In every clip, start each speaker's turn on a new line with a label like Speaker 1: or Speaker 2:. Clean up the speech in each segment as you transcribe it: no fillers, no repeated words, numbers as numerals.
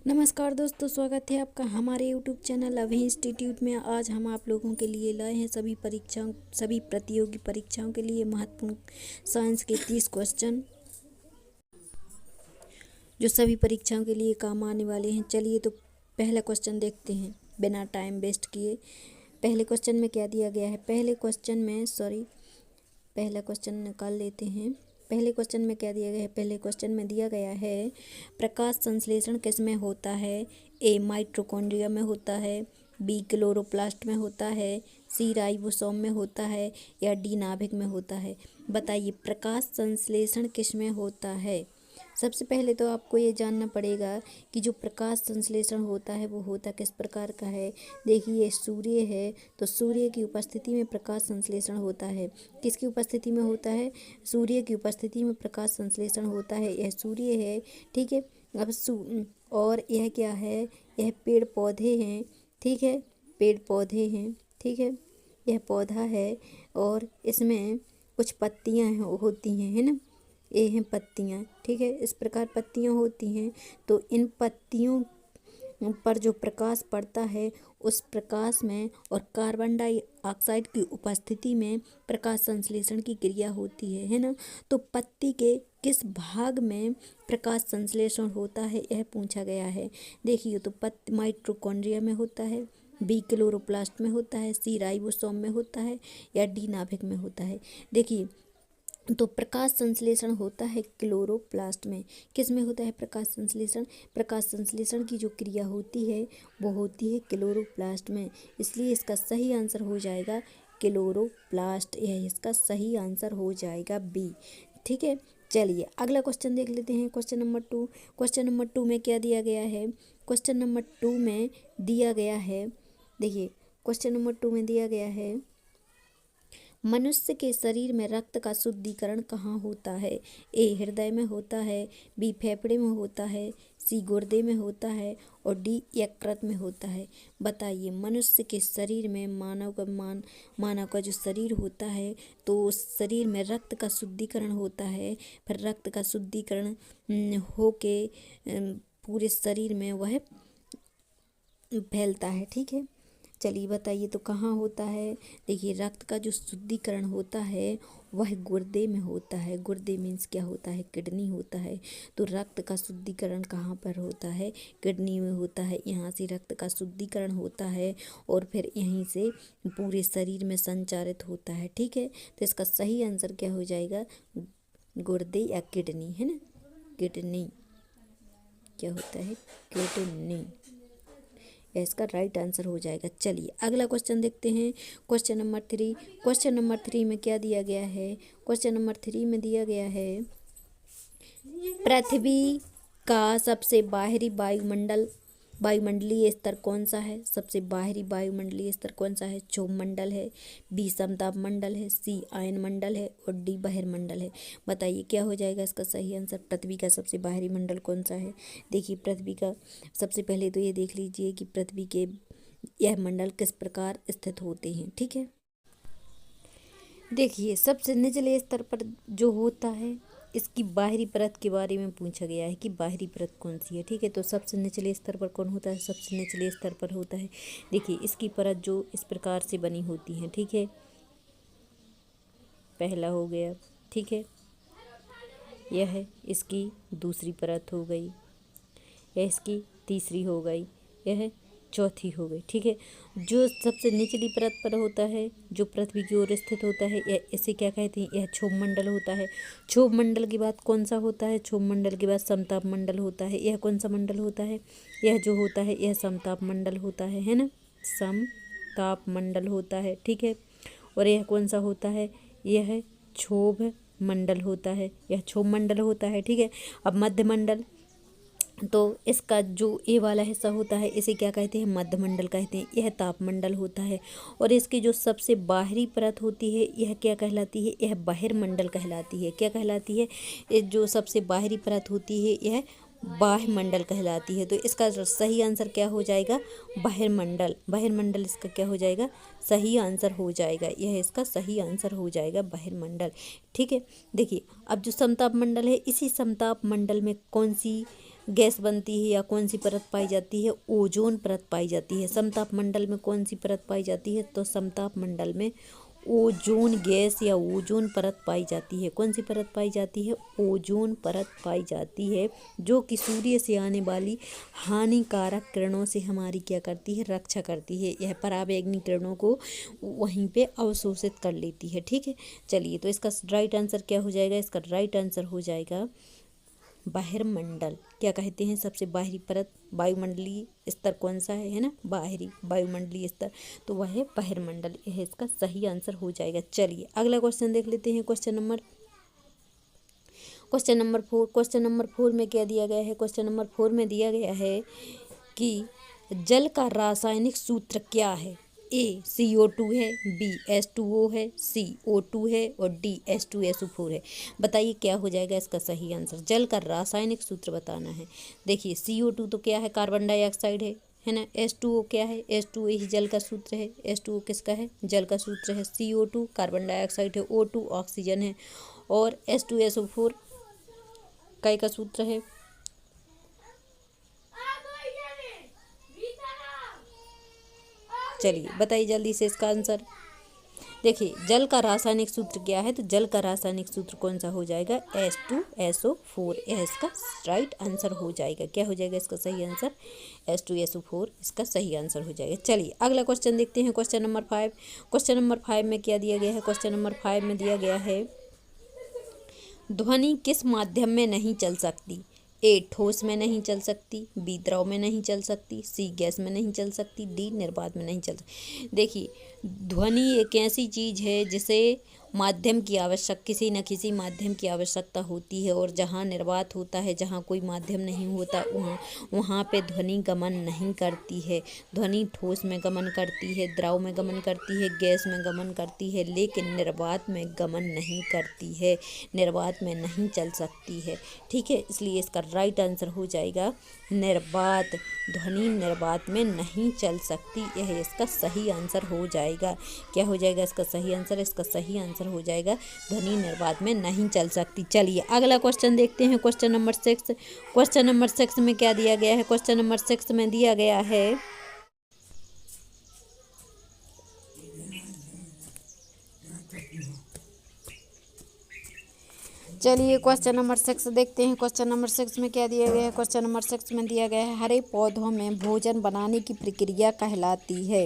Speaker 1: नमस्कार दोस्तों, स्वागत है आपका हमारे YouTube चैनल अभी इंस्टीट्यूट में। आज हम आप लोगों के लिए लाए हैं सभी प्रतियोगी परीक्षाओं के लिए महत्वपूर्ण साइंस के 30 क्वेश्चन जो सभी परीक्षाओं के लिए काम आने वाले हैं। चलिए तो पहला क्वेश्चन देखते हैं बिना टाइम वेस्ट किए। पहले क्वेश्चन में क्या दिया गया है? पहला क्वेश्चन निकाल लेते हैं। पहले क्वेश्चन में क्या दिया गया है? पहले क्वेश्चन में दिया गया है प्रकाश संश्लेषण किस में होता है? ए माइटोकॉन्ड्रिया में होता है, बी क्लोरोप्लास्ट में होता है, सी राइबोसोम में होता है या डी नाभिक में होता है। बताइए प्रकाश संश्लेषण किस में होता है। सबसे पहले तो आपको ये जानना पड़ेगा कि जो प्रकाश संश्लेषण होता है वो होता किस प्रकार का है। देखिए सूर्य है तो सूर्य की उपस्थिति में प्रकाश संश्लेषण होता है। किसकी उपस्थिति में होता है? सूर्य की उपस्थिति में प्रकाश संश्लेषण होता है। यह सूर्य है, ठीक है। अब और यह क्या है? यह पेड़ पौधे हैं, ठीक है। पेड़ पौधे हैं, ठीक है। यह पौधा है और इसमें कुछ पत्तियां होती हैं, है ना। ये हैं पत्तियां, ठीक है। इस प्रकार पत्तियां होती हैं तो इन पत्तियों पर जो प्रकाश पड़ता है उस प्रकाश में और कार्बन डाइऑक्साइड की उपस्थिति में प्रकाश संश्लेषण की क्रिया होती है ना। तो पत्ती के किस भाग में प्रकाश संश्लेषण होता है यह पूछा गया है। देखिए तो पत्ती माइटोकॉन्ड्रिया में होता है, बी क्लोरोप्लास्ट में होता है, सी राइबोसोम में होता है या डी नाभिक में होता है। देखिए तो प्रकाश संश्लेषण होता है क्लोरोप्लास्ट में। किस में होता है प्रकाश संश्लेषण? प्रकाश संश्लेषण की जो क्रिया होती है वो होती है क्लोरोप्लास्ट में, इसलिए इसका सही आंसर हो जाएगा क्लोरोप्लास्ट। यह इसका सही आंसर हो जाएगा बी, ठीक है। चलिए अगला क्वेश्चन देख लेते हैं। Question number 2। क्वेश्चन नंबर 2 में क्या दिया गया है? क्वेश्चन नंबर 2 में दिया गया है, देखिए क्वेश्चन नंबर 2 में दिया गया है मनुष्य के शरीर में रक्त का शुद्धिकरण कहाँ होता है? ए हृदय में होता है, बी फेफड़े में होता है, सी गुर्दे में होता है और डी यकृत में होता है। बताइए मनुष्य के शरीर में मानव का जो शरीर होता है तो उस शरीर में रक्त का शुद्धिकरण होता है। फिर रक्त का शुद्धिकरण होके पूरे शरीर में वह फैलता है, ठीक है। चलिए बताइए तो कहाँ होता है? देखिए रक्त का जो शुद्धिकरण होता है वह गुर्दे में होता है। गुर्दे मीन्स क्या होता है? किडनी होता है। तो रक्त का शुद्धिकरण कहाँ पर होता है? किडनी में होता है। यहाँ से रक्त का शुद्धिकरण होता है और फिर यहीं से पूरे शरीर में संचारित होता है, ठीक है। तो इसका सही आंसर क्या हो जाएगा? गुर्दे या किडनी, है ना। किडनी क्या होता है? किडनी, इसका राइट आंसर हो जाएगा। चलिए अगला क्वेश्चन देखते हैं। Question number 3। क्वेश्चन नंबर 3 में क्या दिया गया है? क्वेश्चन नंबर 3 में दिया गया है पृथ्वी का सबसे बाहरी वायुमंडलीय स्तर कौन सा है? सबसे बाहरी वायुमंडलीय स्तर कौन सा है? क्षोभ मंडल है, बी समताप मंडल है, सी आयन मंडल है और डी बहिर्मंडल है। बताइए क्या हो जाएगा इसका सही आंसर? पृथ्वी का सबसे बाहरी मंडल कौन सा है? देखिए पृथ्वी का सबसे पहले तो ये देख लीजिए कि पृथ्वी के यह मंडल किस प्रकार स्थित होते हैं, ठीक है। देखिए सबसे निचले स्तर पर जो होता है इसकी बाहरी परत के बारे में पूछा गया है कि बाहरी परत कौन सी है, ठीक है। तो सबसे निचले स्तर पर कौन होता है? सबसे निचले स्तर पर होता है, देखिए इसकी परत जो इस प्रकार से बनी होती है, ठीक है। पहला हो गया, ठीक है। यह है इसकी दूसरी परत हो गई, यह इसकी तीसरी हो गई, यह चौथी हो गई, ठीक है। जो सबसे निचली परत पर होता है जो पृथ्वी की ओर स्थित होता है यह इसे क्या कहते हैं? यह क्षोभ मंडल होता है। क्षोभ मंडल के बाद कौन सा होता है? क्षोभ मंडल के बाद समताप मंडल होता है। यह कौन सा मंडल होता है? यह जो होता है यह समताप मंडल होता है ना। समताप मंडल होता है, ठीक है। और यह कौन सा होता है? यह क्षोभ मंडल होता है, यह क्षोभ मंडल होता है, ठीक है। अब मध्य मंडल, तो इसका जो ए वाला हिस्सा होता है इसे क्या कहते हैं? मध्यमंडल कहते हैं। यह तापमंडल होता है और इसकी जो सबसे बाहरी परत होती है यह क्या कहलाती है? यह बहिर्मंडल कहलाती है। क्या कहलाती है? ये जो सबसे बाहरी परत होती है यह बाह्यमंडल कहलाती है। तो इसका सही आंसर क्या हो जाएगा? बहिर्मंडल। बहिर्मंडल इसका क्या हो जाएगा? सही आंसर हो जाएगा। यह इसका सही आंसर हो जाएगा बहिर्मंडल, ठीक है। देखिए अब जो समताप मंडल है इसी समताप मंडल में कौन सी गैस बनती है या कौन सी परत पाई जाती है? ओजोन परत पाई जाती है। समताप मंडल में कौन सी परत पाई जाती है? तो समताप मंडल में ओजोन गैस या ओजोन परत पाई जाती है। कौन सी परत पाई जाती है? ओजोन परत पाई जाती है, जो कि सूर्य से आने वाली हानिकारक किरणों से हमारी क्या करती है? रक्षा करती है। यह पराबैंगनी किरणों को वहीं पे अवशोषित कर लेती है। ठीक है, चलिए, तो इसका राइट आंसर क्या हो जाएगा? इसका राइट आंसर हो जाएगा बहिर्मंडल। क्या कहते हैं? सबसे बाहरी परत, वायुमंडलीय स्तर कौन सा है ना? बाहरी वायुमंडलीय स्तर, तो वह है बहिर्मंडल। यह इसका सही आंसर हो जाएगा। चलिए, अगला क्वेश्चन देख लेते हैं। Question number 4। क्वेश्चन नंबर 4 में क्या दिया गया है? क्वेश्चन नंबर 4 में दिया गया है कि जल का रासायनिक सूत्र क्या है? ए CO2 है, बी H2O है, सी O2 है और डी H2SO4 है। बताइए क्या हो जाएगा इसका सही आंसर? जल का रासायनिक सूत्र बताना है। देखिए, CO2 तो क्या है? कार्बन डाइऑक्साइड है ना। H2O क्या है? H2O ही जल का सूत्र है। H2O किसका है? जल का सूत्र है। CO2 कार्बन डाइऑक्साइड है, O2 ऑक्सीजन है और H2SO4 काय का सूत्र है? चलिए, बताइए जल्दी से इसका आंसर। देखिए, जल का रासायनिक सूत्र क्या है? तो जल का रासायनिक सूत्र कौन सा हो जाएगा? H2SO4। यह इसका राइट आंसर हो जाएगा। क्या हो जाएगा इसका सही आंसर? H2SO4 इसका सही आंसर हो जाएगा। चलिए, अगला क्वेश्चन देखते हैं। Question number 5। क्वेश्चन नंबर 5 में क्या दिया गया है? क्वेश्चन नंबर 5 में दिया गया है, ध्वनि किस माध्यम में नहीं चल सकती? ए ठोस में नहीं चल सकती, बी द्रव में नहीं चल सकती, सी गैस में नहीं चल सकती, डी निर्वात में नहीं चल सकती। देखिए, ध्वनि एक ऐसी चीज है जिसे माध्यम की किसी न किसी माध्यम की आवश्यकता होती है, और जहाँ निर्वात होता है, जहाँ कोई माध्यम नहीं होता, वहाँ पे ध्वनि गमन नहीं करती है। ध्वनि ठोस में गमन करती है, द्रव में गमन करती है, गैस में गमन करती है, लेकिन निर्वात में गमन नहीं करती है, निर्वात में नहीं चल सकती है। ठीक है, इसलिए इसका राइट आंसर हो जाएगा निर्वात। ध्वनि निर्वात में नहीं चल सकती, यह इसका सही आंसर हो जाएगा। क्या हो जाएगा इसका सही आंसर? इसका सही आंसर हो जाएगा ध्वनि निर्वात में नहीं चल सकती। चलिए, अगला क्वेश्चन देखते हैं। Question number 6। क्वेश्चन नंबर 6 में क्या दिया गया है? क्वेश्चन नंबर 6 में दिया गया है, चलिए क्वेश्चन नंबर 6 देखते हैं। क्वेश्चन नंबर 6 में क्या दिया गया है? क्वेश्चन नंबर 6 में दिया गया है, हरे पौधों में भोजन बनाने की प्रक्रिया कहलाती है?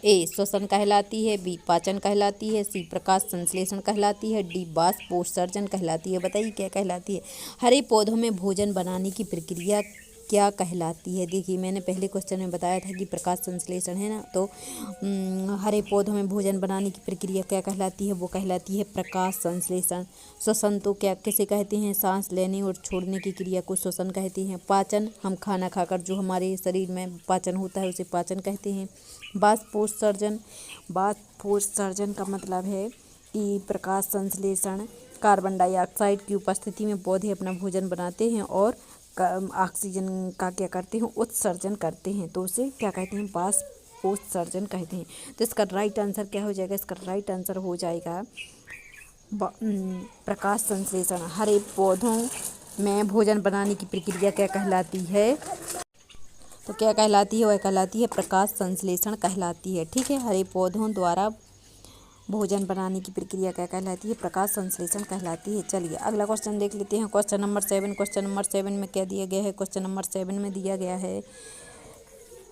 Speaker 1: ए श्वसन कहलाती है, बी पाचन कहलाती है, सी प्रकाश संश्लेषण कहलाती है, डी बाष्पोत्सर्जन कहलाती है। बताइए क्या कहलाती है? हरे पौधों में भोजन बनाने की प्रक्रिया क्या कहलाती है? देखिए, मैंने पहले क्वेश्चन में बताया था कि प्रकाश संश्लेषण है ना, तो हरे पौधों में भोजन बनाने की प्रक्रिया क्या कहलाती है? वो कहलाती है प्रकाश संश्लेषण। श्वसन तो क्या किसे कहते हैं? सांस लेने और छोड़ने की क्रिया को श्वसन कहते हैं। पाचन, हम खाना खाकर जो हमारे शरीर में पाचन होता है उसे पाचन कहते हैं। बाष्पोत्सर्जन, बाष्पोत्सर्जन का मतलब है कि प्रकाश संश्लेषण, कार्बन डाइऑक्साइड की उपस्थिति में पौधे अपना भोजन बनाते हैं और ऑक्सीजन का क्या करते हैं? उत्सर्जन करते हैं, तो उसे क्या कहते हैं? बाष्पोत्सर्जन कहते हैं। तो इसका राइट आंसर क्या हो जाएगा? इसका राइट आंसर हो जाएगा प्रकाश संश्लेषण। हरे पौधों में भोजन बनाने की प्रक्रिया क्या कहलाती है? तो क्या कहलाती है? वह कहलाती है प्रकाश संश्लेषण कहलाती है। ठीक है, हरे पौधों द्वारा भोजन बनाने की प्रक्रिया क्या कहलाती है? प्रकाश संश्लेषण कहलाती है। चलिए, अगला क्वेश्चन देख लेते हैं। Question number 7। क्वेश्चन नंबर 7 में क्या दिया गया है? क्वेश्चन नंबर 7 में दिया गया है,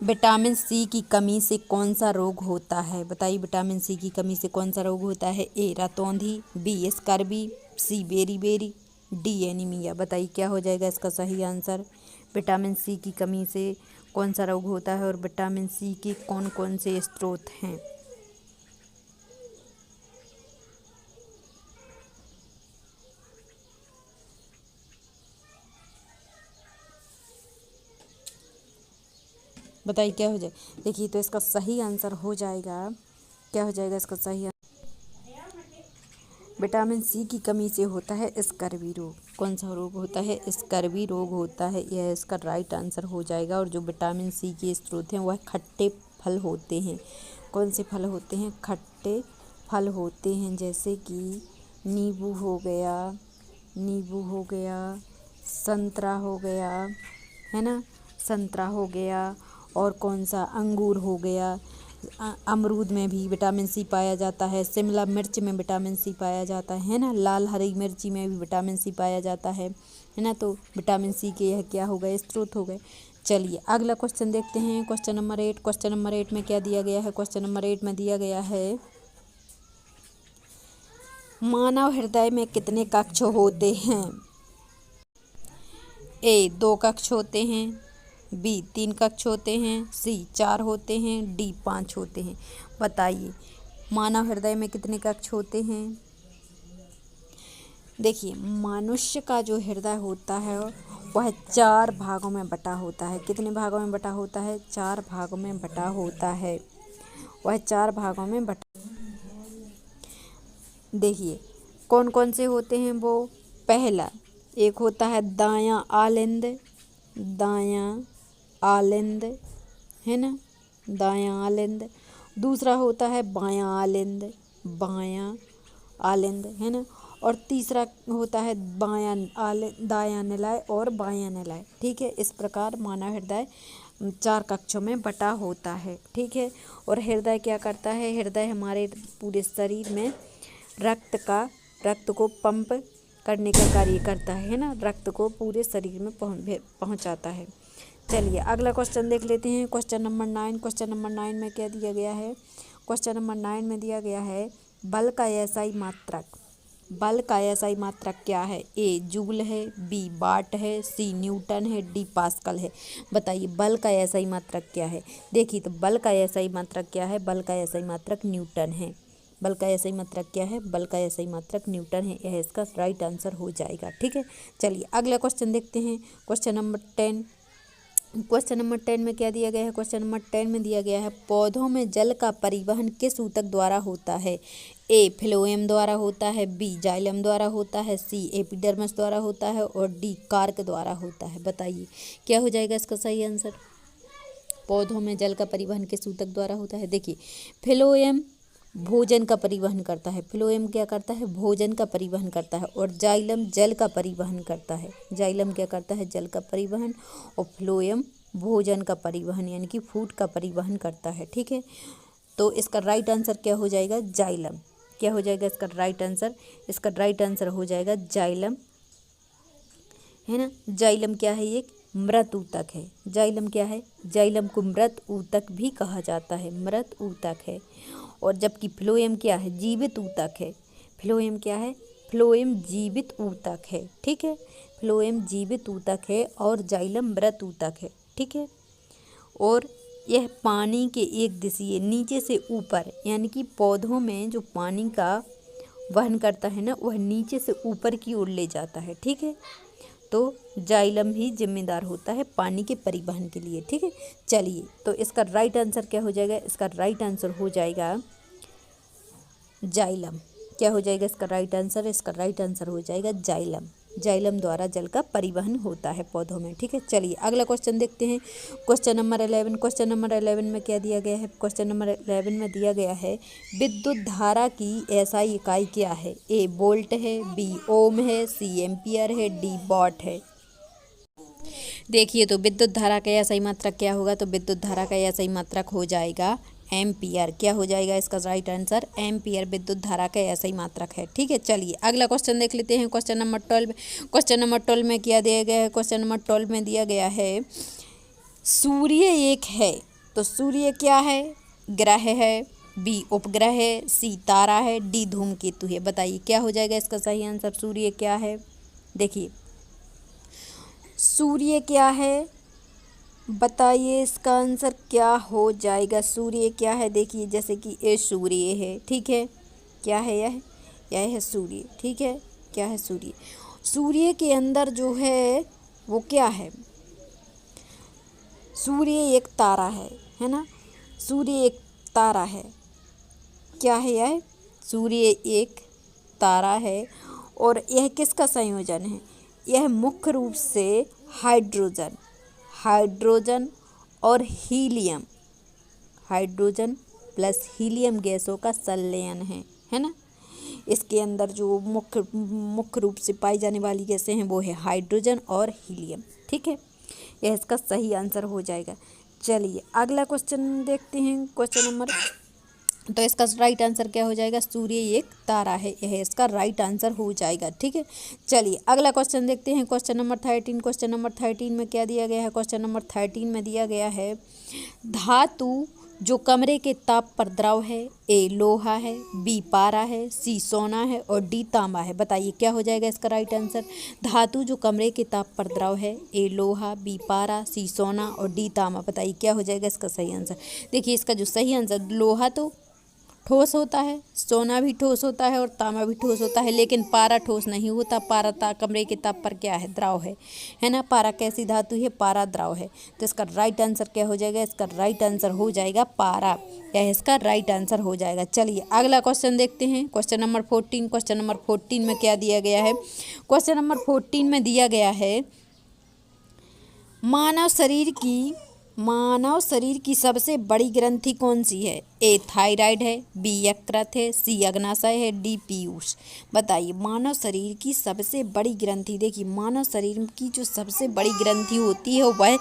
Speaker 1: विटामिन सी की कमी से कौन सा रोग होता है? बताइए, विटामिन सी की कमी से कौन सा रोग होता है? ए रतौंधी, बी स्कर्वी, सी बेरी, डी एनीमिया। बताइए क्या हो जाएगा इसका सही आंसर? विटामिन सी की कमी से कौन सा रोग होता है और विटामिन सी के कौन कौन से स्रोत हैं? बताइए क्या हो जाए? देखिए, तो इसका सही आंसर हो जाएगा, क्या हो जाएगा इसका सही? विटामिन सी की कमी से होता है स्कर्वी रोग। कौन सा रोग होता है? स्कर्वी रोग होता है, यह इसका राइट आंसर हो जाएगा। और जो विटामिन सी के स्रोत हैं वह खट्टे फल होते हैं। कौन से फल होते हैं? खट्टे फल होते हैं, जैसे कि नींबू हो गया, संतरा हो गया, है ना, संतरा हो गया, और कौन सा, अंगूर हो गया। अमरूद में भी विटामिन सी पाया जाता है, शिमला मिर्च में विटामिन सी पाया जाता है ना, लाल हरी मिर्ची में भी विटामिन सी पाया जाता है ना। तो विटामिन सी के यह क्या हो गए, स्रोत हो गए। चलिए अगला क्वेश्चन देखते हैं, क्वेश्चन नंबर 8। क्वेश्चन नंबर 8 में क्या दिया गया है, क्वेश्चन नंबर 8 में दिया गया है, मानव हृदय में कितने कक्ष होते हैं। ए 2 कक्ष होते हैं, बी 3 कक्ष होते हैं, सी 4 होते हैं, डी 5 होते हैं। बताइए मानव हृदय में कितने कक्ष होते हैं। देखिए मनुष्य का जो हृदय होता है वह 4 भागों में बटा होता है। कितने भागों में बटा होता है, 4 भागों में बटा होता है, वह 4 भागों में बटा। देखिए कौन कौन से होते हैं वो। पहला एक होता है दायां आलिंद, दायां आलिंद, है ना, दायां आलिंद। दूसरा होता है बायां आलिंद, बायां आलिंद, है ना। और तीसरा होता है दायां निलय और बायां निलय। ठीक है, इस प्रकार मानव हृदय 4 कक्षों में बटा होता है। ठीक है, और हृदय क्या करता है, हृदय हमारे पूरे शरीर में रक्त को पंप करने का कार्य करता है ना, रक्त को पूरे शरीर में पहुंचाता है। चलिए अगला क्वेश्चन देख लेते हैं, क्वेश्चन नंबर 9। क्वेश्चन नंबर 9 में क्या दिया गया है, क्वेश्चन नंबर 9 में दिया गया है बल का एसआई मात्रक। बल का एसआई मात्रक क्या है। ए जूल है, बी वाट है, सी न्यूटन है, डी पास्कल है। बताइए बल का एसआई मात्रक क्या है। देखिए तो बल का एसआई मात्रक क्या है, बल का एसआई मात्रक न्यूटन है। बल का एसआई मात्रक क्या है, बल का एसआई मात्रक न्यूटन है। यह इसका राइट आंसर हो जाएगा। ठीक है, चलिए अगला क्वेश्चन देखते हैं, क्वेश्चन नंबर 10। क्वेश्चन नंबर 10 में क्या दिया गया है, क्वेश्चन नंबर 10 में दिया गया है पौधों में जल का परिवहन किस ऊतक द्वारा होता है। ए फ्लोएम द्वारा होता है, बी जाइलम द्वारा होता है, सी एपिडर्मिस द्वारा होता है, और डी कार्क द्वारा होता है। बताइए क्या हो जाएगा इसका सही आंसर। पौधों में जल का परिवहन किस ऊतक द्वारा होता है। देखिए फ्लोएम भोजन का परिवहन करता है, फ्लोएम क्या करता है, भोजन का परिवहन करता है, और जाइलम जल का परिवहन करता है। जाइलम क्या करता है, जल का परिवहन, और फ्लोएम भोजन का परिवहन यानी कि फूड का परिवहन करता है। ठीक है, तो इसका राइट आंसर क्या हो जाएगा, जाइलम। क्या हो जाएगा इसका राइट आंसर, इसका राइट आंसर हो जाएगा जाइलम, है ना। जाइलम क्या है, एक मृत ऊतक है। जाइलम क्या है, जाइलम को मृत ऊतक भी कहा जाता है, मृत ऊतक है। और जबकि फ्लोएम क्या है, जीवित ऊतक है। फ्लोएम क्या है, फ्लोएम जीवित ऊतक है। ठीक है, फ्लोएम जीवित ऊतक है और जाइलम मृत ऊतक है। ठीक है, और यह पानी के एक दिशीय नीचे से ऊपर, यानी कि पौधों में जो पानी का वहन करता है ना, वह नीचे से ऊपर की ओर ले जाता है। ठीक है, तो जाइलम ही जिम्मेदार होता है पानी के परिवहन के लिए। ठीक है, चलिए तो इसका राइट आंसर क्या हो जाएगा, इसका राइट आंसर हो जाएगा जाइलम। क्या हो जाएगा इसका राइट आंसर, इसका राइट आंसर हो जाएगा जाइलम। जाइलम द्वारा जल का परिवहन होता है पौधों में। ठीक है, चलिए अगला क्वेश्चन देखते हैं, क्वेश्चन नंबर 11। क्वेश्चन नंबर 11 में क्या दिया गया है, क्वेश्चन नंबर 11 में दिया गया है विद्युत धारा की एसआई इकाई क्या है। ए वोल्ट है, बी ओम है, सी एम्पियर है, डी वॉट है। देखिए तो विद्युत धारा का एसआई मात्रक क्या होगा, तो विद्युत धारा का एसआई मात्रक हो जाएगा एम्पियर। क्या हो जाएगा इसका राइट आंसर, एम्पियर विद्युत धारा का एसआई मात्रक है। ठीक है, चलिए अगला क्वेश्चन देख लेते हैं, क्वेश्चन नंबर 12। क्वेश्चन नंबर 12 में क्या दिया गया है, क्वेश्चन नंबर 12 में दिया गया है सूर्य एक है, तो सूर्य क्या है, ग्रह है, बी उपग्रह है, सी तारा है, डी धूमकेतु है। बताइए क्या हो जाएगा इसका सही आंसर, सूर्य क्या है। देखिए सूर्य क्या है, बताइए इसका आंसर क्या हो जाएगा। सूर्य क्या है, देखिए जैसे कि ये सूर्य है। ठीक है, क्या है यह है सूर्य। ठीक है, क्या है सूर्य। सूर्य के अंदर जो है वो क्या है, सूर्य एक तारा है ना, सूर्य एक तारा है। क्या है यह, सूर्य एक तारा है, और यह किसका संयोजन है, यह मुख्य रूप से हाइड्रोजन और हीलियम, हाइड्रोजन प्लस हीलियम गैसों का संलयन है ना। इसके अंदर जो मुख्य रूप से पाई जाने वाली गैसें हैं वो है हाइड्रोजन और हीलियम। ठीक है, यह इसका सही आंसर हो जाएगा। चलिए अगला क्वेश्चन देखते हैं, क्वेश्चन नंबर, तो इसका राइट आंसर क्या हो जाएगा, सूर्य एक तारा है, यह इसका राइट आंसर हो जाएगा। ठीक है, चलिए अगला क्वेश्चन देखते हैं, क्वेश्चन नंबर 13। क्वेश्चन नंबर 13 में क्या दिया गया है, क्वेश्चन नंबर 13 में दिया गया है धातु जो कमरे के ताप पर द्रव है, ए लोहा है, बी पारा है, सी सोना है और डी तांबा है। बताइए क्या हो जाएगा इसका राइट आंसर। धातु जो कमरे के ताप पर द्रव है, ए लोहा, बी पारा, सी सोना और डी तांबा। बताइए क्या हो जाएगा इसका सही आंसर। देखिए इसका जो सही आंसर, लोहा तो ठोस होता है, सोना भी ठोस होता है और तांबा भी ठोस होता है, लेकिन पारा ठोस नहीं होता। पारा कमरे के ताप पर क्या है, द्रव है ना। पारा कैसी धातु है, पारा द्रव है। तो इसका राइट आंसर क्या हो जाएगा, इसका राइट आंसर हो जाएगा पारा, यह इसका राइट आंसर हो जाएगा। चलिए अगला क्वेश्चन देखते हैं, क्वेश्चन नंबर 14। क्वेश्चन नंबर 14 में क्या दिया गया है, क्वेश्चन नंबर 14 में दिया गया है मानव शरीर की सबसे बड़ी ग्रंथि कौन सी है। ए थायराइड है, बी यकृत है, सी अग्नाशय है, डी पीयूष। बताइए मानव शरीर की सबसे बड़ी ग्रंथि। देखिए मानव शरीर की जो सबसे बड़ी ग्रंथि होती है वह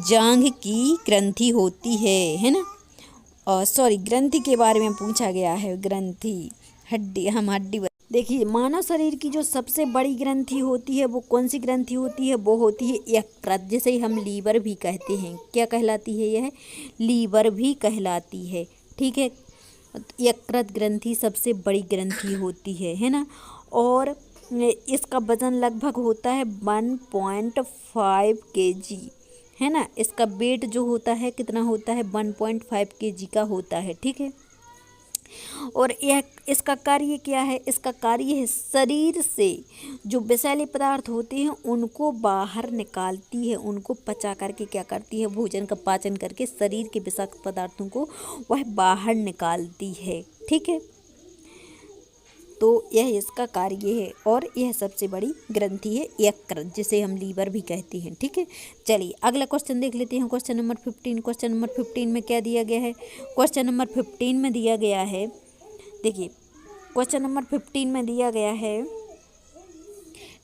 Speaker 1: जांघ की ग्रंथि होती है ना। और सॉरी, ग्रंथि के बारे में पूछा गया है, ग्रंथि हड्डी, हम हड्डी। देखिए मानव शरीर की जो सबसे बड़ी ग्रंथि होती है वो कौन सी ग्रंथि होती है, वो होती है यकृत, जिसे हम लीवर भी कहते हैं। क्या कहलाती है यह, लीवर भी कहलाती है। ठीक है, यकृत ग्रंथि सबसे बड़ी ग्रंथि होती है ना। और इसका वजन लगभग होता है 1.5 kg, है ना। इसका वेट जो होता है कितना होता है, 1.5 kg का होता है। ठीक है, और यह इसका कार्य क्या है, इसका कार्य है शरीर से जो विषैले पदार्थ होते हैं उनको बाहर निकालती है, उनको पचा करके क्या करती है, भोजन का पाचन करके शरीर के विषाक्त पदार्थों को वह बाहर निकालती है। ठीक है, तो यह इसका कार्य है और यह सबसे बड़ी ग्रंथि है यकृत, जिसे हम लीवर भी कहते हैं। ठीक है, चलिए अगला क्वेश्चन देख लेते हैं, क्वेश्चन नंबर 15। क्वेश्चन नंबर 15 में क्या दिया गया है, क्वेश्चन नंबर 15 में दिया गया है, देखिए क्वेश्चन नंबर 15 में दिया गया है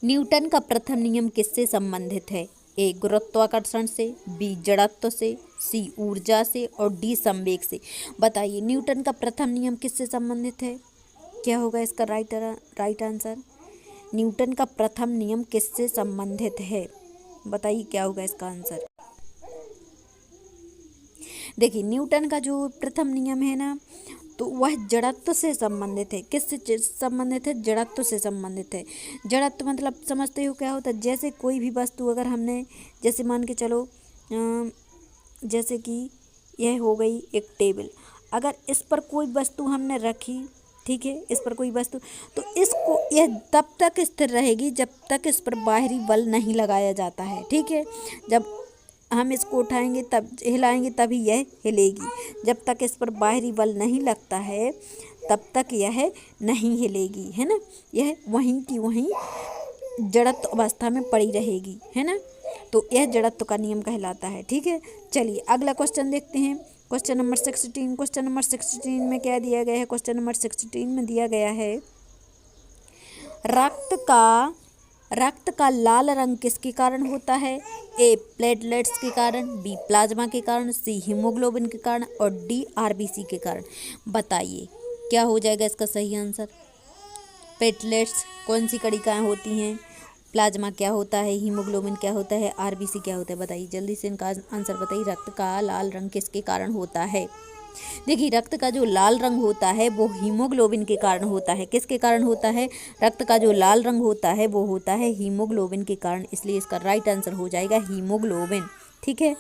Speaker 1: न्यूटन का प्रथम नियम किससे संबंधित है। ए गुरुत्वाकर्षण से, बी जड़त्व से, सी ऊर्जा से और डी संवेग से। बताइए न्यूटन का प्रथम नियम किससे संबंधित है, क्या होगा इसका राइट आंसर। न्यूटन का प्रथम नियम किससे संबंधित है, बताइए क्या होगा इसका आंसर। देखिए न्यूटन का जो प्रथम नियम है ना, तो वह जड़त्व से संबंधित है। किससे संबंधित है, जड़त्व से संबंधित है। जड़त्व मतलब समझते हो क्या होता है, जैसे कोई भी वस्तु अगर हमने, जैसे मान के चलो जैसे कि यह हो गई एक टेबल, अगर इस पर कोई वस्तु हमने रखी, ठीक है, इस पर कोई वस्तु, तो इसको यह तब तक स्थिर रहेगी जब तक इस पर बाहरी बल नहीं लगाया जाता है। ठीक है, जब हम इसको उठाएंगे तब हिलाएंगे तभी यह हिलेगी, जब तक इस पर बाहरी बल नहीं लगता है तब तक यह नहीं हिलेगी, है ना। यह वहीं की वहीं जड़त्व अवस्था में पड़ी रहेगी, है ना। तो यह जड़त्व का नियम कहलाता है। ठीक है, चलिए अगला क्वेश्चन देखते हैं, क्वेश्चन नंबर 16। क्वेश्चन नंबर 16 में क्या दिया गया है, क्वेश्चन नंबर 16 में दिया गया है रक्त का लाल रंग किसके कारण होता है। ए प्लेटलेट्स के कारण, बी प्लाज्मा के कारण, सी हीमोग्लोबिन के कारण और डी आरबीसी के कारण। बताइए क्या हो जाएगा इसका सही आंसर। प्लेटलेट्स कौन सी कणिकाएं होती हैं, प्लाज्मा क्या होता है, हीमोग्लोबिन क्या होता है, आरबीसी क्या होता है। बताइए जल्दी से इनका आंसर बताइए। रक्त का लाल रंग किसके कारण होता है। देखिए रक्त का जो लाल रंग होता है वो हीमोग्लोबिन के कारण होता है। किसके कारण होता है, रक्त का जो लाल रंग होता है वो होता है हीमोग्लोबिन के कारण, इसलिए इसका राइट आंसर हो जाएगा हीमोग्लोबिन। ठीक है,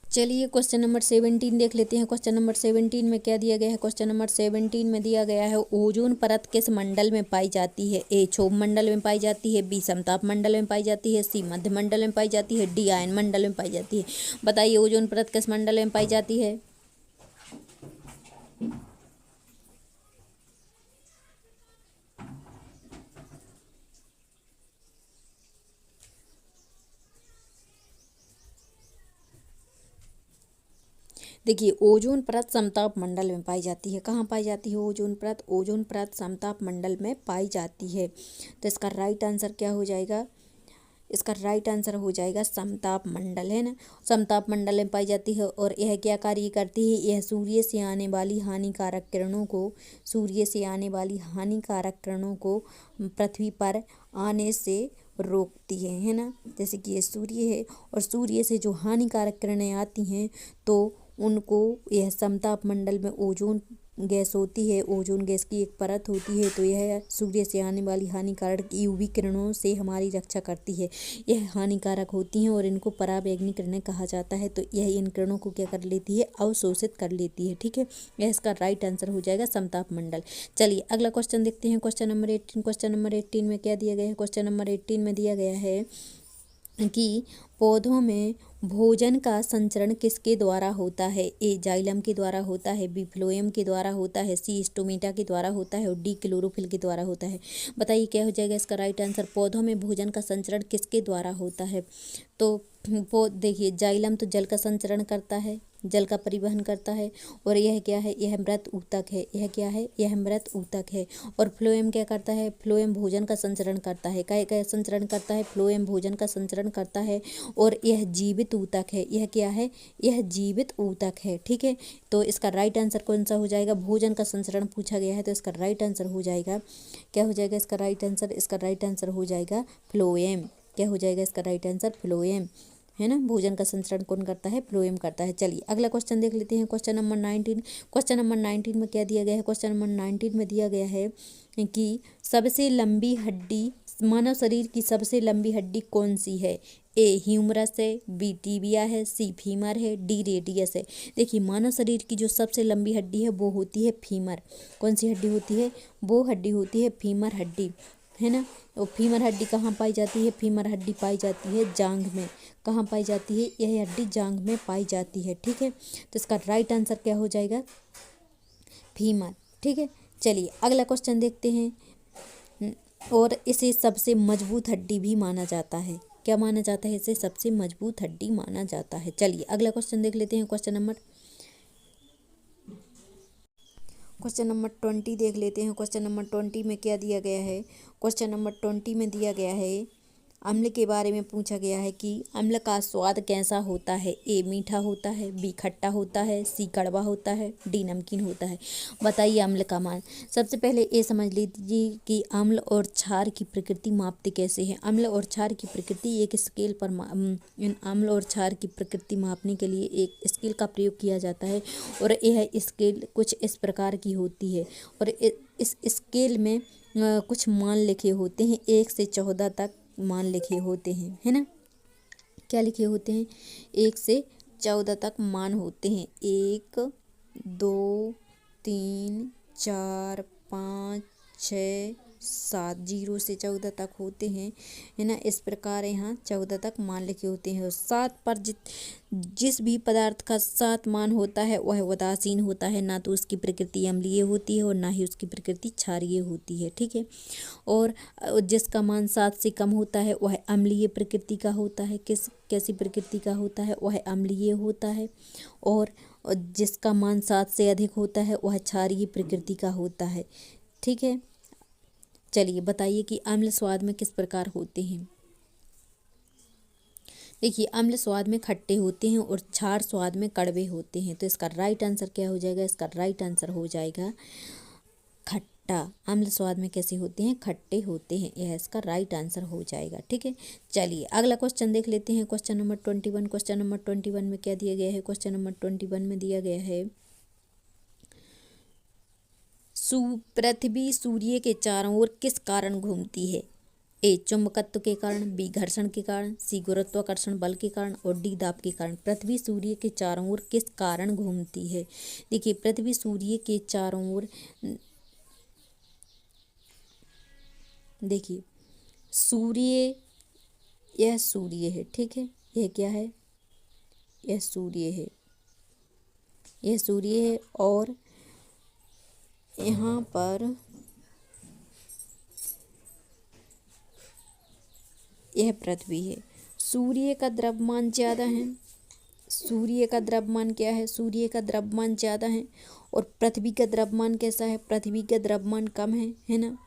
Speaker 1: चलिए क्वेश्चन नंबर 17 देख लेते हैं। क्वेश्चन नंबर 17 में क्या दिया गया है, क्वेश्चन नंबर 17 में दिया गया है ओजोन परत किस मंडल में पाई जाती है। ए क्षोभ मंडल में पाई जाती है, बी समताप मंडल में पाई जाती है, सी मध्य मंडल में पाई जाती है, डी आयन मंडल में पाई जाती है। बताइए ओजोन परत किस मंडल में पाई जाती है। देखिए ओजोन परत समताप मंडल में पाई जाती है। कहाँ पाई जाती है ओजोन परत, ओजोन परत समताप मंडल में पाई जाती है। तो इसका राइट आंसर क्या हो जाएगा, इसका राइट आंसर हो जाएगा समताप मंडल, है ना। समताप मंडल में पाई जाती है और यह क्या कार्य करती है, यह सूर्य से आने वाली हानिकारक किरणों को, सूर्य से आने वाली हानिकारक किरणों को पृथ्वी पर आने से रोकती है ना। जैसे कि ये सूर्य है और सूर्य से जो हानिकारक किरणें आती हैं तो उनको यह समताप मंडल में ओजोन गैस होती है, ओजोन गैस की एक परत होती है, तो यह सूर्य से आने वाली हानिकारक यूवी किरणों से हमारी रक्षा करती है। यह हानिकारक होती हैं और इनको पराबैंगनी किरणें कहा जाता है। तो यह इन किरणों को क्या कर लेती है, अवशोषित कर लेती है। ठीक है, यह इसका राइट आंसर हो जाएगा समताप मंडल। चलिए अगला क्वेश्चन देखते हैं, क्वेश्चन नंबर 18। क्वेश्चन नंबर 18 में क्या दिया गया है, क्वेश्चन नंबर 18 में दिया गया है कि पौधों में भोजन का संचरण किसके द्वारा होता है। ए जाइलम के द्वारा होता है, बी फ्लोएम के द्वारा होता है, सी स्टोमेटा के द्वारा होता है और डी क्लोरोफिल के द्वारा होता है। बताइए क्या हो जाएगा इसका राइट आंसर। पौधों में भोजन का संचरण किसके द्वारा होता है, तो वो देखिए जाइलम तो जल का संचरण करता है, जल का परिवहन करता है और यह क्या है, यह मृत ऊतक है। यह क्या है, यह मृत ऊतक है। और फ्लोएम क्या करता है, फ्लोएम भोजन का संचरण करता है। क्या संचरण करता है, फ्लोएम भोजन का संचरण करता है और यह जीवित ऊतक है। यह क्या है, यह जीवित ऊतक है। ठीक है, तो इसका राइट आंसर कौन सा हो जाएगा, भोजन का संचरण पूछा गया है तो इसका राइट आंसर हो जाएगा, क्या हो जाएगा इसका राइट आंसर, इसका राइट आंसर हो जाएगा फ्लोएम। क्या हो जाएगा इसका राइट आंसर, फ्लोएम, है ना। भोजन का संचरण कौन करता है, फ्लोएम करता है। चलिए अगला क्वेश्चन देख लेते हैं, क्वेश्चन नंबर 19। क्वेश्चन नंबर 19 में क्या दिया गया है, क्वेश्चन नंबर 19 में दिया गया है कि सबसे लंबी हड्डी, मानव शरीर की सबसे लंबी हड्डी कौन सी है। ए ह्यूमरस है, बी टिबिया है, सी फीमर है, डी रेडियस है। देखिए मानव शरीर की जो सबसे लंबी हड्डी है वो होती है फीमर। कौन सी हड्डी होती है, वो हड्डी होती है फीमर हड्डी, है ना। और फीमर हड्डी कहाँ पाई जाती है, फीमर हड्डी पाई जाती है जांघ में। कहाँ पाई जाती है, यह हड्डी जांघ में पाई जाती है। ठीक है, तो इसका राइट आंसर क्या हो जाएगा, फीमर। ठीक है, चलिए अगला क्वेश्चन देखते हैं। और इसे सबसे मजबूत हड्डी भी माना जाता है। क्या माना जाता है, इसे सबसे मजबूत हड्डी माना जाता है। चलिए अगला क्वेश्चन देख लेते हैं, क्वेश्चन नंबर 20 देख लेते हैं। क्वेश्चन नंबर 20 में क्या दिया गया है, क्वेश्चन नंबर 20 में दिया गया है, अम्ल के बारे में पूछा गया है कि अम्ल का स्वाद कैसा होता है। ए मीठा होता है, बी खट्टा होता है, सी कड़वा होता है, डी नमकीन होता है। बताइए अम्ल का मान। सबसे पहले ये समझ लीजिए कि अम्ल और क्षार की प्रकृति मापते कैसे हैं। अम्ल और क्षार की प्रकृति एक स्केल पर इन अम्ल और क्षार की प्रकृति मापने के लिए एक स्केल का प्रयोग किया जाता है और यह स्केल कुछ इस प्रकार की होती है और इस स्केल में कुछ मान लिखे होते हैं, 1 से 14 तक मान लिखे होते हैं, है ना। क्या लिखे होते हैं, 1 से 14 तक मान होते हैं। 1 2 3 4 5 6 7, 0 से 14 तक होते हैं, है ना। इस प्रकार यहाँ 14 तक मान लिखे होते हैं और 7 पर जिस भी पदार्थ का 7 मान होता है वह उदासीन होता है, ना तो उसकी प्रकृति अम्लीय होती है और ना ही उसकी प्रकृति क्षारीय होती है। ठीक है, और जिसका मान 7 से कम होता है वह अम्लीय प्रकृति का होता है। कैसी प्रकृति का होता है, वह अम्लीय होता है। और जिसका मान 7 से अधिक होता है वह क्षारीय प्रकृति का होता है। ठीक है, चलिए बताइए कि अम्ल स्वाद में किस प्रकार होते हैं। देखिए अम्ल स्वाद में खट्टे होते हैं और क्षार स्वाद में कड़वे होते हैं। तो इसका राइट आंसर क्या हो जाएगा, इसका राइट आंसर हो जाएगा खट्टा। अम्ल स्वाद में कैसे होते हैं, खट्टे होते हैं, यह इसका राइट आंसर हो जाएगा। ठीक है, चलिए अगला क्वेश्चन देख लेते हैं, क्वेश्चन नंबर 21। क्वेश्चन नंबर 21 में क्या दिया गया है, क्वेश्चन नंबर 21 में दिया गया है पृथ्वी सूर्य के चारों ओर किस कारण घूमती है। ए चुंबकत्व के कारण, बी घर्षण के कारण, सी गुरुत्वाकर्षण बल के कारण और डी दाब के कारण। पृथ्वी सूर्य के चारों ओर किस कारण घूमती है। देखिए पृथ्वी सूर्य के चारों ओर, देखिए सूर्य, यह सूर्य है। ठीक है, यह क्या है, यह सूर्य है, यह सूर्य है और यहाँ पर यह पृथ्वी है। सूर्य का द्रव्यमान ज़्यादा है, सूर्य का द्रव्यमान क्या है, सूर्य का द्रव्यमान ज़्यादा है और पृथ्वी का द्रव्यमान कैसा है, पृथ्वी का द्रव्यमान कम है ना।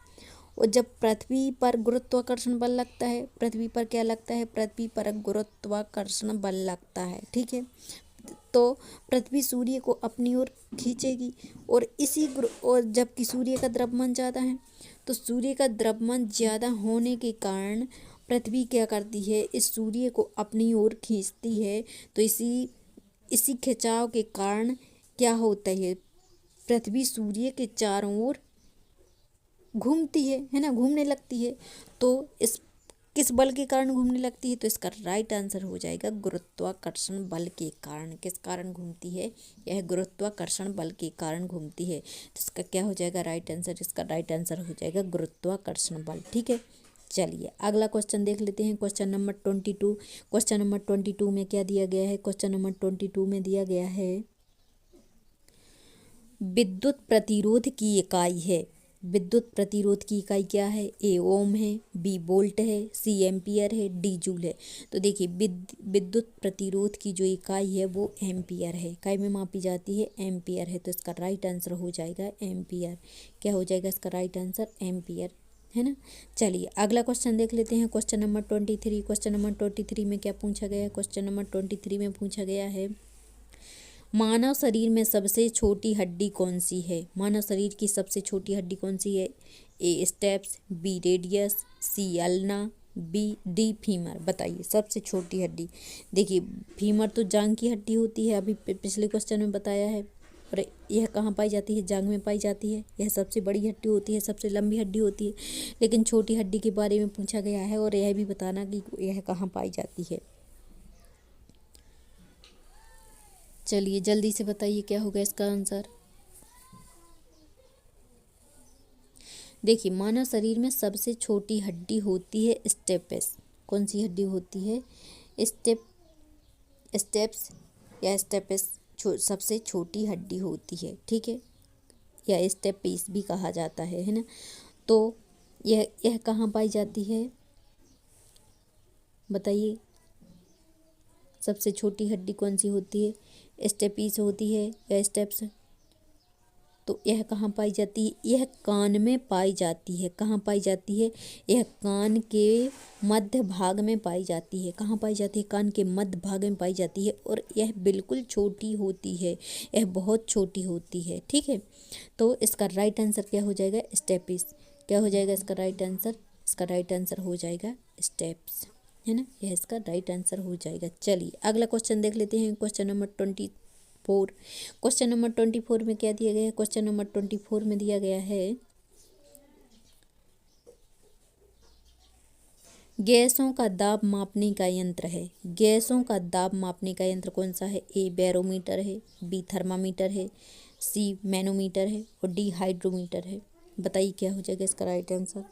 Speaker 1: और जब पृथ्वी पर गुरुत्वाकर्षण बल लगता है, पृथ्वी पर क्या लगता है, पृथ्वी पर गुरुत्वाकर्षण बल लगता है, ठीक है। तो पृथ्वी सूर्य को अपनी ओर खींचेगी और और जबकि सूर्य का द्रव्यमान ज़्यादा है, तो सूर्य का द्रव्यमान ज़्यादा होने के कारण पृथ्वी क्या करती है, इस सूर्य को अपनी ओर खींचती है। तो इसी खिंचाव के कारण क्या होता है, पृथ्वी सूर्य के चारों ओर घूमती है ना, घूमने लगती है। तो इस किस बल के कारण घूमने लगती है, तो इसका राइट आंसर हो जाएगा गुरुत्वाकर्षण बल के कारण। किस कारण घूमती है, यह गुरुत्वाकर्षण बल के कारण घूमती है। तो इसका क्या हो जाएगा राइट आंसर, इसका राइट आंसर हो जाएगा गुरुत्वाकर्षण बल, ठीक है। चलिए अगला क्वेश्चन देख लेते हैं, क्वेश्चन नंबर 22। क्वेश्चन नंबर 22 में क्या दिया गया है, क्वेश्चन नंबर 22 में दिया गया है विद्युत प्रतिरोध की इकाई है। विद्युत प्रतिरोध की इकाई क्या है, ए ओम है, बी वोल्ट है, सी एम्पियर है, डी जूल है। तो देखिए विद्युत प्रतिरोध की जो इकाई है वो एम्पियर है, इकाई में मापी जाती है, एम्पियर है। तो इसका राइट आंसर हो जाएगा एम्पियर। क्या हो जाएगा इसका राइट आंसर, एम्पियर, है ना। चलिए अगला क्वेश्चन देख लेते हैं, क्वेश्चन नंबर 23। क्वेश्चन नंबर 23 में क्या पूछा गया है, क्वेश्चन नंबर 23 में पूछा गया है मानव शरीर में सबसे छोटी हड्डी कौन सी है। मानव शरीर की सबसे छोटी हड्डी कौन सी है, ए स्टेप्स, बी रेडियस, सी अल्ना, डी फीमर। बताइए सबसे छोटी हड्डी। देखिए फीमर तो जांग की हड्डी होती है, अभी पिछले क्वेश्चन में बताया है। और यह कहाँ पाई जाती है, जांग में पाई जाती है। यह सबसे बड़ी हड्डी होती है, सबसे लंबी हड्डी होती है। लेकिन छोटी हड्डी के बारे में पूछा गया है और यह भी बताना कि यह कहाँ पाई जाती है। चलिए जल्दी से बताइए क्या होगा इसका आंसर। देखिए मानव शरीर में सबसे छोटी हड्डी होती है स्टेप्स। कौन सी हड्डी होती है, स्टेप्स या स्टेप्स सबसे छोटी हड्डी होती है, ठीक है, या स्टेपिस भी कहा जाता है ना। तो यह कहाँ पाई जाती है, बताइए सबसे छोटी हड्डी कौन सी होती है, स्टेपिस होती है या स्टेप्स। तो यह कहाँ पाई जाती है, यह कान में पाई जाती है। कहाँ पाई जाती है, यह कान के मध्य भाग में पाई जाती है। कहाँ पाई जाती है, कान के मध्य भाग में पाई जाती है। और यह बिल्कुल छोटी होती है, यह बहुत छोटी होती है, ठीक है। तो इसका राइट आंसर क्या हो जाएगा, स्टेपिस। क्या हो जाएगा इसका राइट आंसर, इसका राइट आंसर हो जाएगा स्टेप्स, है ना, यह इसका राइट आंसर हो जाएगा। चलिए अगला क्वेश्चन देख लेते हैं, क्वेश्चन नंबर 24। क्वेश्चन नंबर 24 में क्या दिया गया है, क्वेश्चन नंबर 24 में दिया गया है गैसों का दाब मापने का यंत्र है। गैसों का दाब मापने का यंत्र कौन सा है, ए बैरोमीटर है, बी थर्मामीटर है, सी मैनोमीटर है और डी हाइड्रोमीटर है। बताइए क्या हो जाएगा इसका राइट आंसर।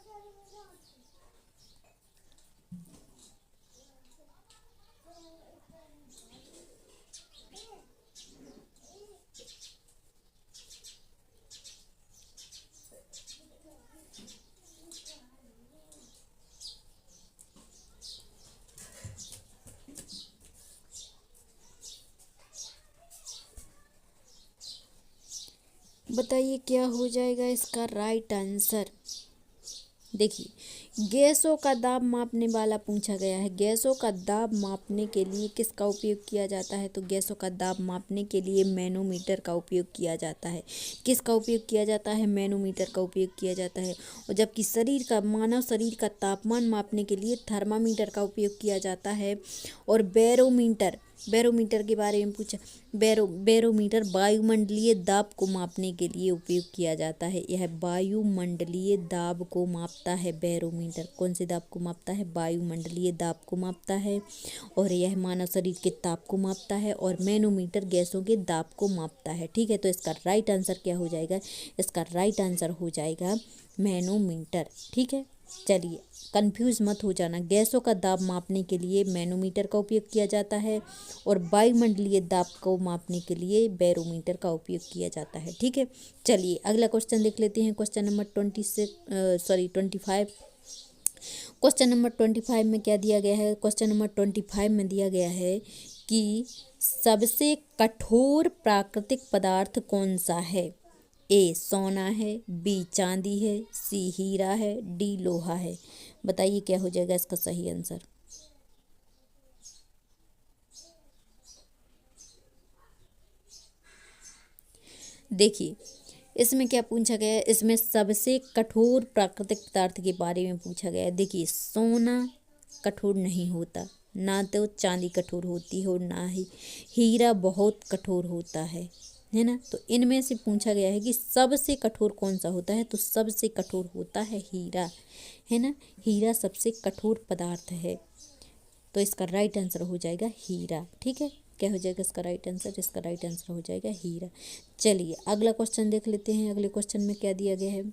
Speaker 1: बताइए क्या हो जाएगा इसका राइट आंसर। देखिए गैसों का दाब मापने वाला पूछा गया है। गैसों का दाब मापने के लिए किसका उपयोग किया जाता है, तो गैसों का दाब मापने के लिए मैनोमीटर का उपयोग किया जाता है। किसका उपयोग किया जाता है, मैनोमीटर का उपयोग किया जाता है। और जबकि मानव शरीर का तापमान मापने के लिए थर्मामीटर का उपयोग किया जाता है। और बैरोमीटर के बारे में पूछा, बैरोमीटर वायुमंडलीय दाब को मापने के लिए उपयोग किया जाता है। यह वायुमंडलीय दाब को मापता है। बैरोमीटर कौन से दाब को मापता है, वायुमंडलीय दाब को मापता है। और यह मानव शरीर के ताप को मापता है। और मैनोमीटर गैसों के दाब को मापता है, ठीक है। तो इसका राइट आंसर क्या हो जाएगा, इसका राइट आंसर हो जाएगा मैनोमीटर, ठीक है। चलिए कंफ्यूज मत हो जाना, गैसों का दाब मापने के लिए मैनोमीटर का उपयोग किया जाता है और वायुमंडलीय दाब को मापने के लिए बैरोमीटर का उपयोग किया जाता है, ठीक है। चलिए अगला क्वेश्चन देख लेते हैं, क्वेश्चन नंबर 25। क्वेश्चन नंबर 25 में क्या दिया गया है, क्वेश्चन नंबर 25 में दिया गया है कि सबसे कठोर प्राकृतिक पदार्थ कौन सा है। ए सोना है, बी चांदी है, सी हीरा है, डी लोहा है। बताइए क्या हो जाएगा इसका सही आंसर। देखिए इसमें क्या पूछा गया है, इसमें सबसे कठोर प्राकृतिक पदार्थ के बारे में पूछा गया है। देखिए सोना कठोर नहीं होता, ना तो चांदी कठोर होती हो, ना ही हीरा बहुत कठोर होता है ना। तो इनमें से पूछा गया है कि सबसे कठोर कौन सा होता है, तो सबसे कठोर होता है हीरा, है ना। हीरा सबसे कठोर पदार्थ है, तो इसका राइट आंसर हो जाएगा हीरा। ठीक है, क्या हो जाएगा इसका राइट आंसर, इसका राइट आंसर हो जाएगा हीरा। चलिए अगला क्वेश्चन देख लेते हैं। अगले क्वेश्चन में क्या दिया गया है,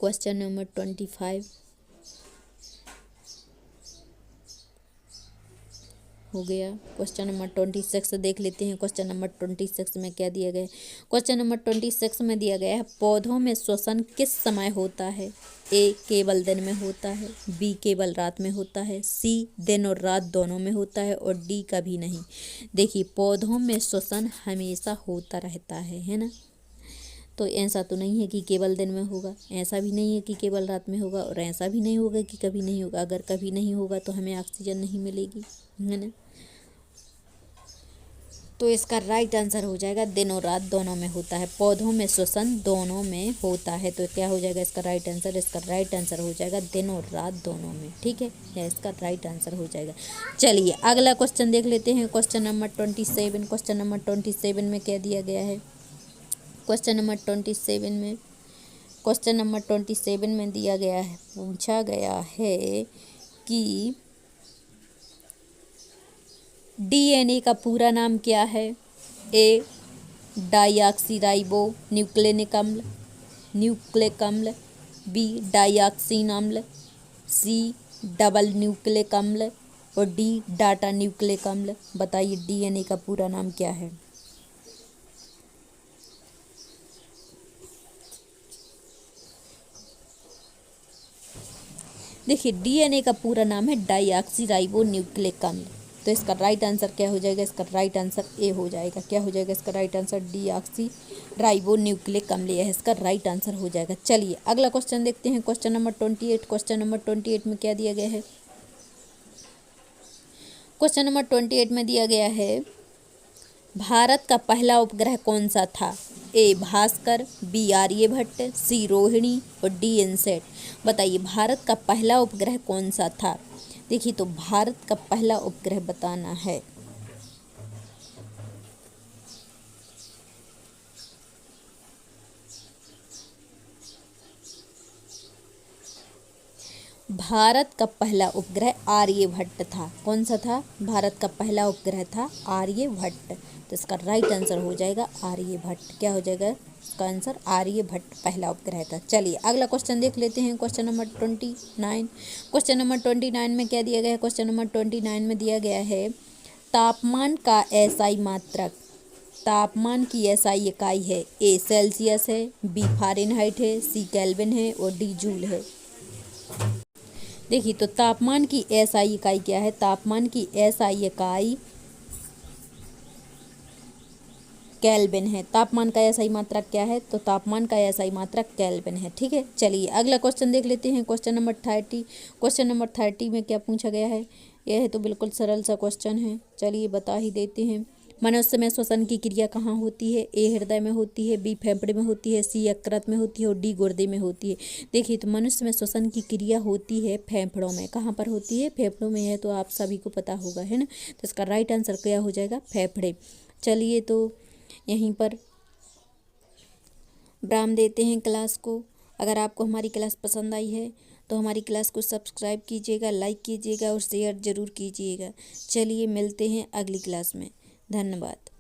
Speaker 1: क्वेश्चन नंबर 25 हो गया। क्वेश्चन नंबर 26 देख लेते हैं। क्वेश्चन नंबर 26 में क्या दिया गया है, क्वेश्चन नंबर 26 में दिया गया है पौधों में श्वसन किस समय होता है। ए केवल दिन में होता है, बी केवल रात में होता है, सी दिन और रात दोनों में होता है, और डी कभी नहीं। देखिए पौधों में श्वसन हमेशा होता रहता है ना। तो ऐसा तो नहीं है कि केवल दिन में होगा, ऐसा भी नहीं है कि केवल रात में होगा, और ऐसा भी नहीं होगा कि कभी नहीं होगा। अगर कभी नहीं होगा तो हमें ऑक्सीजन नहीं मिलेगी, है ना। तो इसका राइट आंसर हो जाएगा दिन और रात दोनों में होता है, पौधों में श्वसन दोनों में होता है। तो क्या हो जाएगा इसका राइट आंसर, इसका राइट आंसर हो जाएगा दिन और रात दोनों में। ठीक है, यह इसका राइट आंसर हो जाएगा। चलिए अगला क्वेश्चन देख लेते हैं। Question number 27। क्वेश्चन नंबर 27 में क्या दिया गया है, क्वेश्चन नंबर 27 में दिया गया है, पूछा गया है कि डीएनए का पूरा नाम क्या है। ए डाईऑक्सीराइबो न्यूक्लिक अम्ल, बी डाईऑक्सीन अम्ल, सी डबल न्यूक्लिक अम्ल, और डी डाटा न्यूक्लिक अम्ल। बताइए डीएनए का पूरा नाम क्या है। देखिए डीएनए का पूरा नाम है डाईऑक्सीराइबो न्यूक्लिक अम्ल। तो इसका राइट आंसर क्या हो जाएगा, इसका राइट आंसर ए हो जाएगा। क्या हो जाएगा इसका राइट आंसर, डीऑक्सीराइबो न्यूक्लिक अम्ल, यह इसका राइट आंसर हो जाएगा। चलिए अगला क्वेश्चन देखते हैं। Question number 28। क्वेश्चन नंबर 28 में क्या दिया गया है, क्वेश्चन नंबर 28 में दिया गया है भारत का पहला उपग्रह कौन सा था। ए भास्कर, बी आर्यभट्ट, सी रोहिणी, और डी इनसेट। बताइए भारत का पहला उपग्रह कौन सा था। देखिए तो भारत का पहला उपग्रह बताना है। भारत का पहला उपग्रह आर्यभट्ट था। कौन सा था, भारत का पहला उपग्रह था आर्यभट्ट। तो इसका राइट आंसर हो जाएगा आर्यभट्ट। क्या हो जाएगा इसका आंसर, आर्यभट्ट पहला उपग्रह था। चलिए अगला क्वेश्चन देख लेते हैं। Question number 29। क्वेश्चन नंबर 29 में क्या दिया गया है, क्वेश्चन नंबर 29 में दिया गया है तापमान का एसआई मात्रक। तापमान की एसआई इकाई है। ए सेल्सियस है, बी फ़ारेनहाइट है, सी केल्विन है, और डी जूल है। देखिए तो तापमान की एसआई इकाई क्या है, तापमान की एसआई इकाई केल्विन है। तापमान का एसआई मात्रक क्या है, तो तापमान का एसआई मात्रक केल्विन है। ठीक है, चलिए अगला क्वेश्चन देख लेते हैं। Question number 30। क्वेश्चन नंबर 30 में क्या पूछा गया है, यह तो बिल्कुल सरल सा क्वेश्चन है, चलिए बता ही देते हैं। मनुष्य में श्वसन की क्रिया कहाँ होती है। ए हृदय में होती है, बी फेफड़े में होती है, सी यकृत में होती है, और डी गुर्दे में होती है। देखिए तो मनुष्य में श्वसन की क्रिया होती है फेफड़ों में। कहाँ पर होती है, फेफड़ों में है, तो आप सभी को पता होगा, है ना। तो इसका राइट आंसर क्या हो जाएगा, फेफड़े। चलिए तो यहीं पर विराम देते हैं क्लास को। अगर आपको हमारी क्लास पसंद आई है तो हमारी क्लास को सब्सक्राइब कीजिएगा, लाइक कीजिएगा और शेयर ज़रूर कीजिएगा। चलिए मिलते हैं अगली क्लास में। धन्यवाद।